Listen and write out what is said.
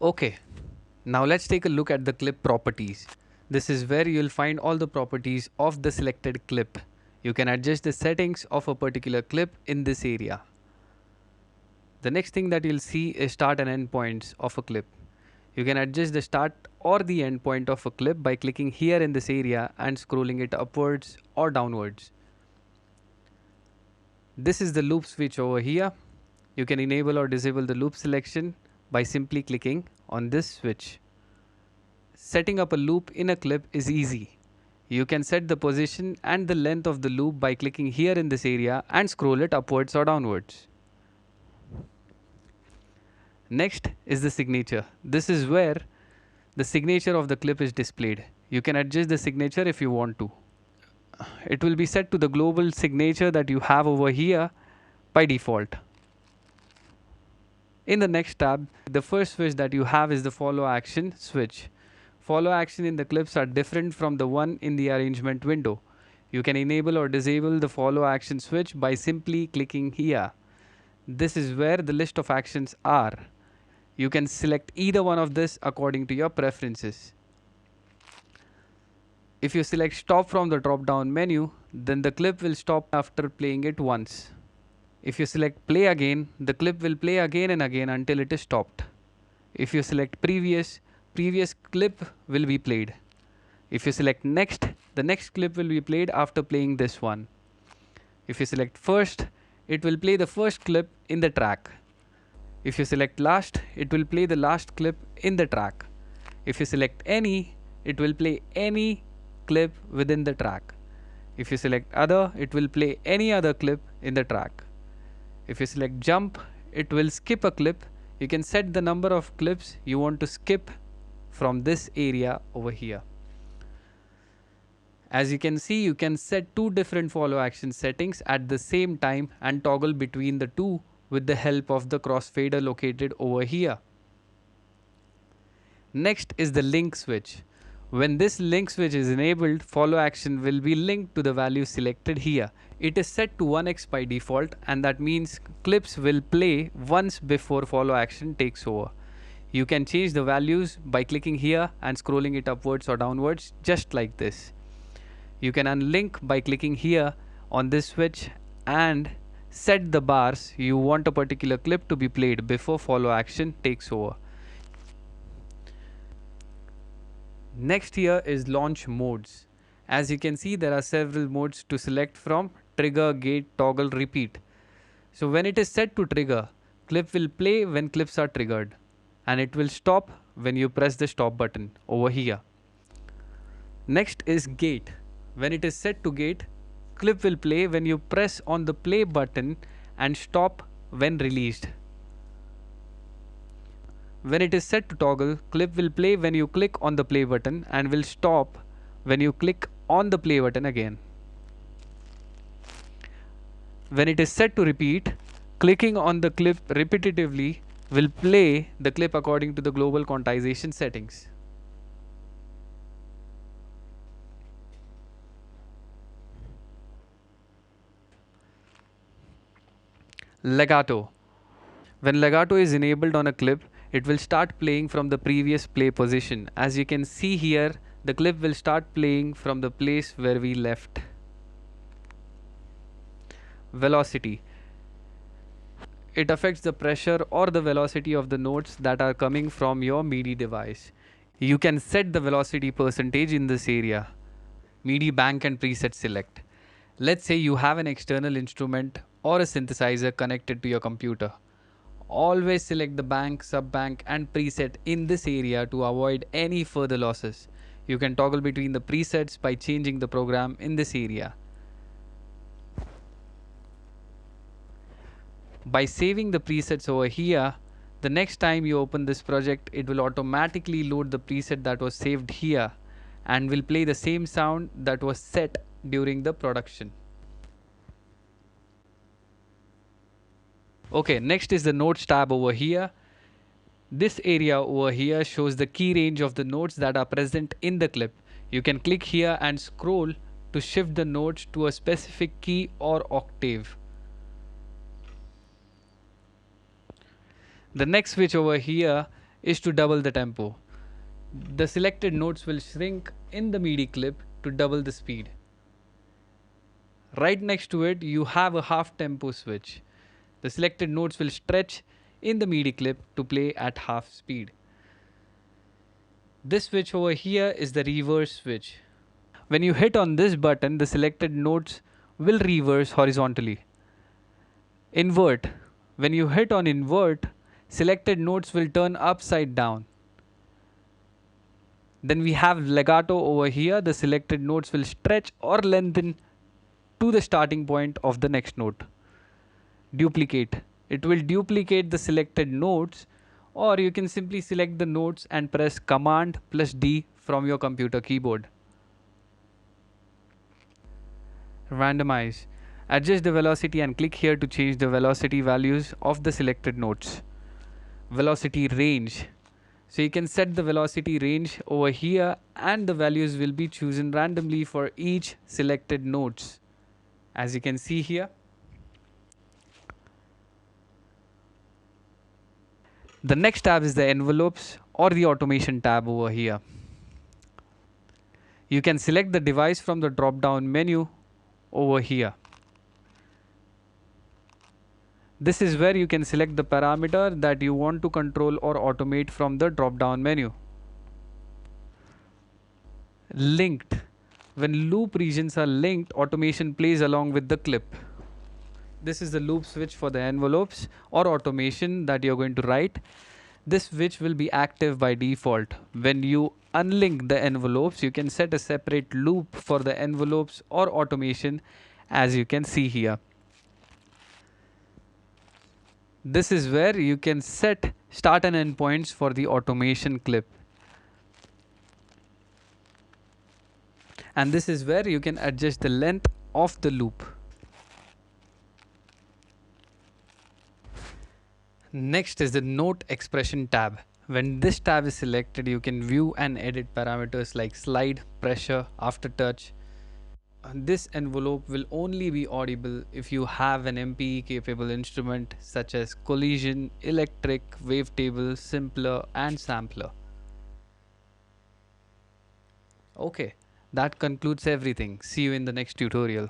Okay, now let's take a look at the clip properties. This is where you'll find all the properties of the selected clip. You can adjust the settings of a particular clip in this area. The next thing that you'll see is start and end points of a clip. You can adjust the start or the end point of a clip by clicking here in this area and scrolling it upwards or downwards. This is the loop switch over here. You can enable or disable the loop selection by simply clicking on this switch. Setting up a loop in a clip is easy. You can set the position and the length of the loop by clicking here in this area and scroll it upwards or downwards. Next is the signature. This is where the signature of the clip is displayed. You can adjust the signature if you want to. It will be set to the global signature that you have over here by default. In the next tab, the first switch that you have is the follow action switch. Follow action in the clips are different from the one in the arrangement window. You can enable or disable the follow action switch by simply clicking here. This is where the list of actions are. You can select either one of this according to your preferences. If you select stop from the drop down menu, then the clip will stop after playing it once. If you select play again, the clip will play again and again until it is stopped. If you select previous clip will be played. If you select next, the next clip will be played after playing this one. If you select first, it will play the first clip in the track. If you select last, it will play the last clip in the track. If you select any, it will play any clip within the track. If you select other, it will play any other clip in the track. If you select jump, it will skip a clip. You can set the number of clips you want to skip from this area over here. As you can see, you can set two different follow action settings at the same time and toggle between the two with the help of the crossfader located over here. Next is the link switch. When this link switch is enabled, follow action will be linked to the value selected here. It is set to 1x by default, and that means clips will play once before follow action takes over. You can change the values by clicking here and scrolling it upwards or downwards, just like this. You can unlink by clicking here on this switch and set the bars you want a particular clip to be played before follow action takes over. Next here is launch modes. As you can see, there are several modes to select from: trigger, gate, toggle, repeat. So when it is set to trigger, clip will play when clips are triggered, and it will stop when you press the stop button over here. Next is gate. When it is set to gate, clip will play when you press on the play button and stop when released. When it is set to toggle, clip will play when you click on the play button and will stop when you click on the play button again. When it is set to repeat, clicking on the clip repetitively will play the clip according to the global quantization settings. Legato. When legato is enabled on a clip, it will start playing from the previous play position. As you can see here, the clip will start playing from the place where we left. Velocity. It affects the pressure or the velocity of the notes that are coming from your MIDI device. You can set the velocity percentage in this area. MIDI bank and preset select. Let's say you have an external instrument or a synthesizer connected to your computer. Always select the bank, sub-bank and preset in this area to avoid any further losses. You can toggle between the presets by changing the program in this area. By saving the presets over here, the next time you open this project, it will automatically load the preset that was saved here and will play the same sound that was set during the production. Okay, next is the notes tab over here. This area over here shows the key range of the notes that are present in the clip. You can click here and scroll to shift the notes to a specific key or octave. The next switch over here is to double the tempo. The selected notes will shrink in the MIDI clip to double the speed. Right next to it, you have a half tempo switch. The selected notes will stretch in the MIDI clip to play at half speed. This switch over here is the reverse switch. When you hit on this button, the selected notes will reverse horizontally. Invert. When you hit on invert, selected notes will turn upside down. Then we have legato over here. The selected notes will stretch or lengthen to the starting point of the next note. Duplicate. It will duplicate the selected notes, or you can simply select the notes and press Command plus D from your computer keyboard. Randomize. Adjust the velocity and click here to change the velocity values of the selected notes. Velocity range. So you can set the velocity range over here and the values will be chosen randomly for each selected notes. As you can see here. The next tab is the envelopes or the automation tab over here. You can select the device from the drop down menu over here. This is where you can select the parameter that you want to control or automate from the drop down menu. Linked. When loop regions are linked, automation plays along with the clip. This is the loop switch for the envelopes or automation that you're going to write. This switch will be active by default. When you unlink the envelopes, you can set a separate loop for the envelopes or automation, as you can see here. This is where you can set start and end points for the automation clip. And this is where you can adjust the length of the loop. Next is the note expression tab. When this tab is selected, you can view and edit parameters like slide, pressure, aftertouch. This envelope will only be audible if you have an MPE capable instrument such as collision, electric, wavetable, simpler and sampler. Okay, that concludes everything. See you in the next tutorial.